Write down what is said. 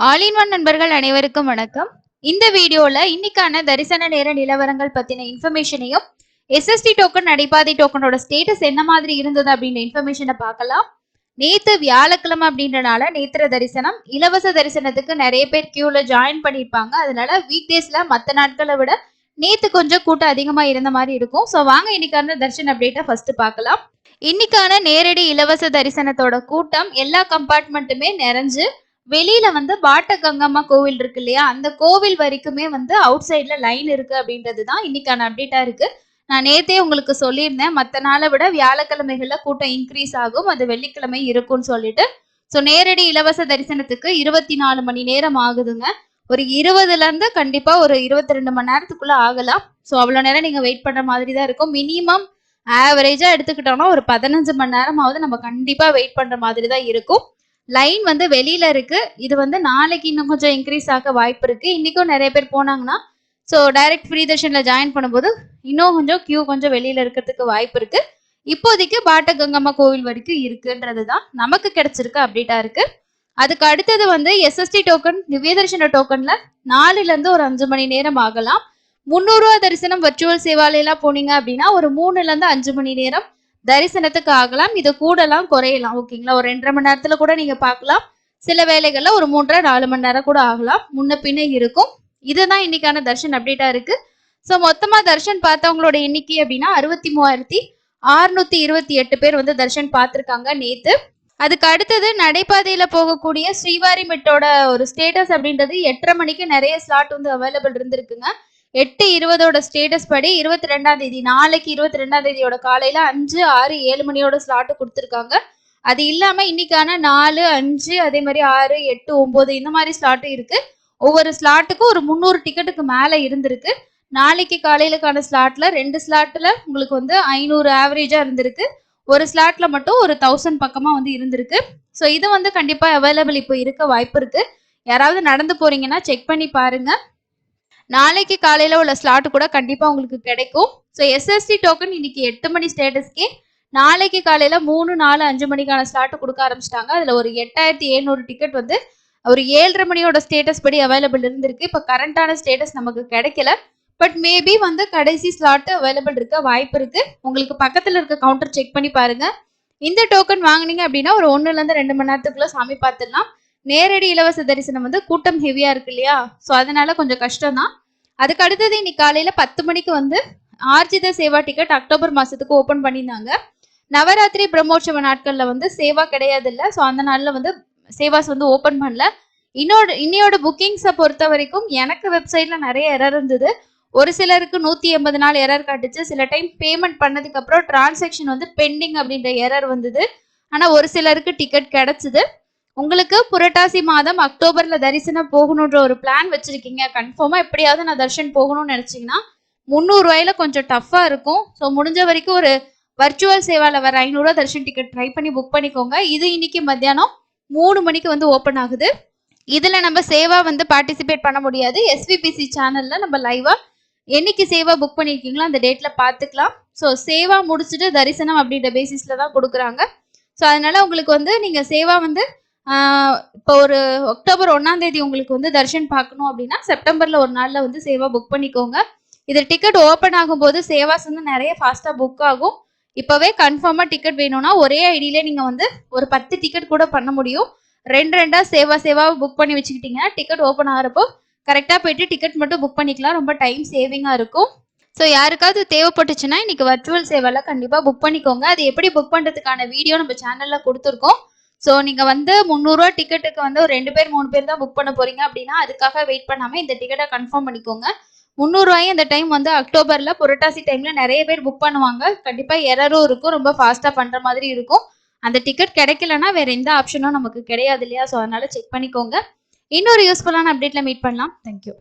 All in one நண்பர்கள் அனைவருக்கும் வணக்கம். இந்த வீடியோல இன்னைக்கான தரிசன நேர நிலவரங்கள் பத்தின இன்ஃபர்மேஷனையும் எஸ்எஸ்டி டோக்கன் நடைபாதை டோக்கனோட ஸ்டேட்டஸ் என்ன மாதிரி இருந்தது அப்படின்ற இன்ஃபர்மேஷனை பார்க்கலாம். நேத்து வியாழக்கிழமை அப்படின்றனால நேத்திர தரிசனம் இலவச தரிசனத்துக்கு நிறைய பேர் கியூல ஜாயின் பண்ணிருப்பாங்க. அதனால வீக் டேஸ்ல மற்ற நாட்களை விட நேத்து கொஞ்சம் கூட்டம் அதிகமா இருந்த மாதிரி இருக்கும். ஸோ வாங்க இன்னைக்கான தரிசன அப்டேட்டை ஃபர்ஸ்ட் பார்க்கலாம். இன்னைக்கான நேரடி இலவச தரிசனத்தோட கூட்டம் எல்லா கம்பார்ட்மெண்ட்டுமே நிறைஞ்சு வெளியில வந்து பாட்ட கங்கம்மா கோவில் இருக்கு இல்லையா, அந்த கோவில் வரைக்குமே வந்து அவுட் சைட்ல லைன் இருக்கு அப்படின்றது தான் இன்னைக்கான அப்டேட்டா இருக்கு. நான் நேத்தே உங்களுக்கு சொல்லியிருந்தேன், மற்ற நாளை விட வியாழக்கிழமைகள்ல கூட்டம் இன்க்ரீஸ் ஆகும், அது வெள்ளிக்கிழமை இருக்கும்னு சொல்லிட்டு. ஸோ நேரடி இலவச தரிசனத்துக்கு 24 மணி நேரம் ஆகுதுங்க. ஒரு 20ல இருந்து கண்டிப்பா ஒரு 22 மணி நேரத்துக்குள்ள ஆகலாம். ஸோ அவ்வளோ நேரம் நீங்க வெயிட் பண்ற மாதிரி தான் இருக்கும். மினிமம் ஆவரேஜா எடுத்துக்கிட்டோம்னா ஒரு 15 மணி நேரமாவது நம்ம கண்டிப்பா வெயிட் பண்ற மாதிரி தான் இருக்கும். லைன் வந்து வெளியில இருக்கு. இது வந்து நாளைக்கு இன்னும் கொஞ்சம் இன்க்ரீஸ் ஆக வாய்ப்பு இருக்கு. இன்னைக்கும் நிறைய பேர் போனாங்கன்னா ஸோ டைரக்ட் ஃப்ரீ தர்ஷன்ல ஜாயின் பண்ணும்போது இன்னும் கொஞ்சம் கியூ கொஞ்சம் வெளியில இருக்கிறதுக்கு வாய்ப்பு இருக்கு. இப்போதைக்கு பாட்ட கங்கம்மா கோவில் வரைக்கும் இருக்குன்றது தான் நமக்கு கிடைச்சிருக்க அப்டேட்டா இருக்கு. அதுக்கு அடுத்தது வந்து எஸ்எஸ்டி டோக்கன் திவ்ய தரிசன டோக்கன்ல 4ல இருந்து ஒரு 5 மணி நேரம் ஆகலாம். 300 ரூபா தரிசனம் வர்ச்சுவல் சேவாலையெல்லாம் போனீங்க அப்படின்னா ஒரு 3ல இருந்து 5 மணி நேரம் தரிசனத்துக்கு ஆகலாம். இது கூடலாம் குறையலாம். ஓகேங்களா, ஒரு 2.5 மணி நேரத்துல கூட நீங்க பார்க்கலாம். சில வேலைகள்ல ஒரு 3.5 4 மணி நேரம் கூட ஆகலாம். முன்ன பின்ன இருக்கும். இதுதான் இன்னைக்கான தர்ஷன் அப்டேட்டா இருக்கு. ஸோ மொத்தமா தர்ஷன் பார்த்தவங்களோட எண்ணிக்கை அப்படின்னா 63,628 பேர் வந்து தர்ஷன் பார்த்துருக்காங்க நேத்து. அதுக்கு அடுத்தது நடைபாதையில போகக்கூடிய ஸ்ரீவாரிமெட்டோட ஒரு ஸ்டேட்டஸ் அப்படின்றது 8:30 மணிக்கு நிறைய ஸ்லாட் வந்து அவைலபிள் இருந்திருக்குங்க. 8:20 ஸ்டேட்டஸ் படி 22ஆம் தேதி நாளைக்கு 22ஆம் தேதியோட காலையில 5, 6, 7 மணியோட ஸ்லாட் கொடுத்துருக்காங்க. அது இல்லாம இன்னைக்கான 4, 5 அதே மாதிரி 6, 8, 9 இந்த மாதிரி ஸ்லாட்டும் இருக்கு. ஒவ்வொரு ஸ்லாட்டுக்கும் ஒரு 300 டிக்கெட்டுக்கு மேல இருந்திருக்கு. நாளைக்கு காலையிலக்கான ஸ்லாட்ல 2 ஸ்லாட்ல உங்களுக்கு வந்து 500 ஆவரேஜா இருந்திருக்கு. ஒரு ஸ்லாட்ல மட்டும் ஒரு 1000 பக்கமா வந்து இருந்திருக்கு. ஸோ இது வந்து கண்டிப்பா அவைலபிள் இப்போ இருக்க வாய்ப்பு இருக்கு. யாராவது நடந்து போறீங்கன்னா செக் பண்ணி பாருங்க. நாளைக்கு காலையில உள்ள ஸ்லாட் கூட கண்டிப்பா உங்களுக்கு கிடைக்கும். ஸோ எஸ்எஸ்டி டோக்கன் இன்னைக்கு 8 மணி ஸ்டேட்டஸ்க்கே நாளைக்கு காலையில 3, 4, 5 மணிக்கான ஸ்லாட் கொடுக்க ஆரம்பிச்சிட்டாங்க. அதுல ஒரு 8700 டிக்கெட் வந்து ஒரு 7:30 மணியோட ஸ்டேட்டஸ் படி அவைலபிள் இருந்திருக்கு. இப்போ கரண்டான ஸ்டேட்டஸ் நமக்கு கிடைக்கல. பட் மேபி வந்து கடைசி ஸ்லாட் அவைலபிள் இருக்க வாய்ப்பு இருக்கு. உங்களுக்கு பக்கத்துல இருக்க கவுண்டர் செக் பண்ணி பாருங்க. இந்த டோக்கன் வாங்கினீங்க அப்படின்னா ஒரு 1ல இருந்து 2 மணி நேரத்துக்குள்ள சாமி பார்த்துடலாம். நேரடி இலவச தரிசனம் வந்து கூட்டம் ஹெவியா இருக்கு இல்லையா, ஸோ அதனால கொஞ்சம் கஷ்டம் தான். அதுக்கு அடுத்தது இன்னைக்கு காலையில 10 மணிக்கு வந்து ஆர்ஜித சேவா டிக்கெட் அக்டோபர் மாசத்துக்கு ஓபன் பண்ணியிருந்தாங்க. நவராத்திரி பிரம்மோற்சவ நாட்கள்ல வந்து சேவா கிடையாது இல்ல, ஸோ அந்த நாள்ல வந்து சேவாஸ் வந்து ஓபன் பண்ணல. இன்னையோட புக்கிங்ஸை பொறுத்த வரைக்கும் எனக்கு வெப்சைட்ல நிறைய எரர் இருந்தது. ஒரு சிலருக்கு 180 நாள் எரர் காட்டுச்சு. சில டைம் பேமெண்ட் பண்ணதுக்கு அப்புறம் டிரான்சாக்ஷன் வந்து பெண்டிங் அப்படின்ற எரர் வந்தது. ஆனா ஒரு சிலருக்கு டிக்கெட் கிடைச்சது. உங்களுக்கு புரட்டாசி மாதம் அக்டோபர்ல தரிசனம் போகணுன்ற ஒரு பிளான் வச்சிருக்கீங்க, கன்ஃபார்மா எப்படியாவது நான் தர்ஷன் போகணும்னு நினைச்சீங்கன்னா 300 ரூபாயில கொஞ்சம் டஃபா இருக்கும். ஸோ முடிஞ்ச வரைக்கும் ஒரு வர்ச்சுவல் சேவால வர 500 ரூபா தர்ஷன் டிக்கெட் ட்ரை பண்ணி புக் பண்ணிக்கோங்க. இது இன்னைக்கு மத்தியானம் 3 மணிக்கு வந்து ஓப்பன் ஆகுது. இதுல நம்ம சேவா வந்து பார்ட்டிசிபேட் பண்ண முடியாது. எஸ்விபிசி சேனல்ல நம்ம லைவா என்னைக்கு சேவா புக் பண்ணிருக்கீங்களோ அந்த டேட்ல பாத்துக்கலாம். ஸோ சேவா முடிச்சுட்டு தரிசனம் அப்படின்ற பேசிஸ்ல தான் கொடுக்குறாங்க. ஸோ அதனால உங்களுக்கு வந்து நீங்க சேவா வந்து இப்போ ஒரு அக்டோபர் 1ஆம் தேதி உங்களுக்கு வந்து தர்ஷன் பார்க்கணும் அப்படின்னா செப்டம்பர்ல ஒரு நாள்ல வந்து சேவா புக் பண்ணிக்கோங்க. இது டிக்கெட் ஓப்பன் ஆகும்போது சேவாஸ் வந்து நிறைய ஃபாஸ்டா புக் ஆகும். இப்பவே கன்ஃபார்மா டிக்கெட் வேணும்னா ஒரே ஐடியிலே நீங்க வந்து ஒரு 10 டிக்கெட் கூட பண்ண முடியும். 2 சேவாவை புக் பண்ணி வச்சுக்கிட்டீங்கன்னா டிக்கெட் ஓப்பன் ஆகிறப்போ கரெக்டா போயிட்டு டிக்கெட் மட்டும் புக் பண்ணிக்கலாம். ரொம்ப டைம் சேவிங்கா இருக்கும். ஸோ யாருக்காவது தேவைப்பட்டுச்சுன்னா இன்னைக்கு வர்ச்சுவல் சேவால கண்டிப்பா புக் பண்ணிக்கோங்க. அது எப்படி புக் பண்றதுக்கான வீடியோ நம்ம சேனல்ல கொடுத்துருக்கோம். ஸோ நீங்க வந்து 300 ரூபா டிக்கெட்டுக்கு வந்து ஒரு 2 பேர் 3 பேர் தான் புக் பண்ண போறீங்க அப்படின்னா அதுக்காக வெயிட் பண்ணாம இந்த டிக்கெட்டை கன்ஃபார்ம் பண்ணிக்கோங்க. 300 ரூபாயும் இந்த டைம் வந்து அக்டோபர்ல புரட்டாசி டைம்ல நிறைய பேர் புக் பண்ணுவாங்க. கண்டிப்பா எரரும் இருக்கும், ரொம்ப ஃபாஸ்டா பண்ற மாதிரி இருக்கும். அந்த டிக்கெட் கிடைக்கலன்னா வேற எந்த ஆப்ஷனும் நமக்கு கிடையாது இல்லையா, ஸோ அதனால செக் பண்ணிக்கோங்க. இன்னொரு யூஸ்ஃபுல்லான அப்டேட்ல மீட் பண்ணலாம். தேங்க்யூ.